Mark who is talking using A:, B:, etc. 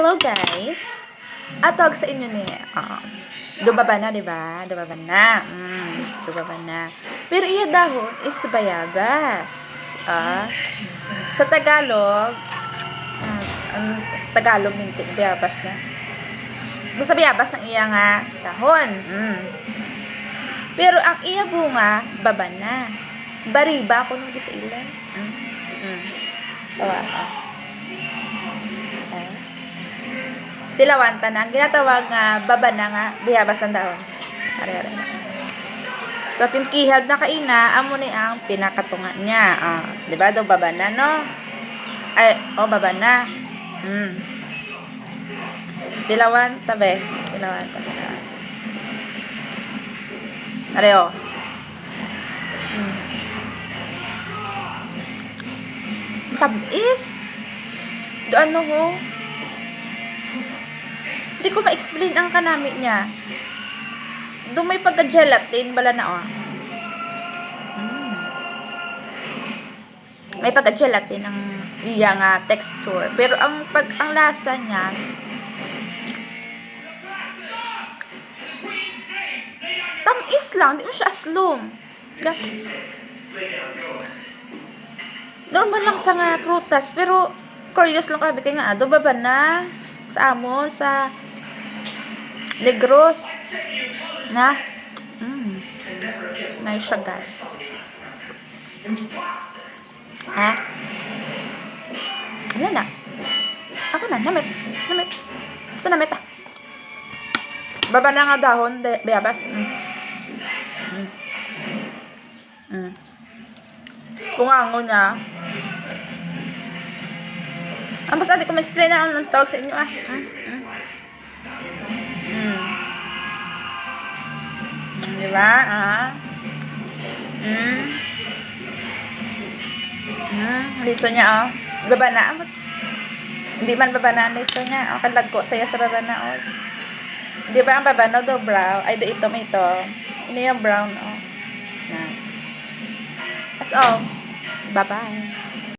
A: Hello guys. Atawag sa inyo ni dubaba na, di ba? Dubaba na. Dubaba na. Pero iya dahon is bayabas. Sa Tagalog, sa Tagalog minti bayabas na. Basta bayabas ang iya nga dahon. Pero ang iya bunga baba na. Bariba ko nung sa ilan. Tawa ka. Dilawanta na. Ang ginatawag nga baba na nga bayabas ang dahon. Are. So, pinkihad na kaina, amo ni ang pinakatunga niya. Di ba? Do baba na, no? Baba na. Dilawanta, be. Dilawanta. Are, Tabis. Do ano ho? Hindi ko ma-explain ang kanami niya. Doon may pagka-gelatin bala na May pagka-gelatin ang iya nga texture. Pero ang lasa niya tamis lang, hindi mo siya aslom. Normal lang sa nga prutas, pero curious lang kabi kay nga baba na sa amon sa Negros na nice siya guys. Ano na? Ako na, namit. Sa namit Baba na nga dahon, bayabas. Tungango niya. Basta di ko ma-explain na ang tawag sa inyo Diba? Liso niya baba na. Hindi man baba na ang liso niya. Kalagko saya sa baba na Di ba ang baba na do brown? Ay, ito may ito. Ini yung brown That's all. Bye-bye.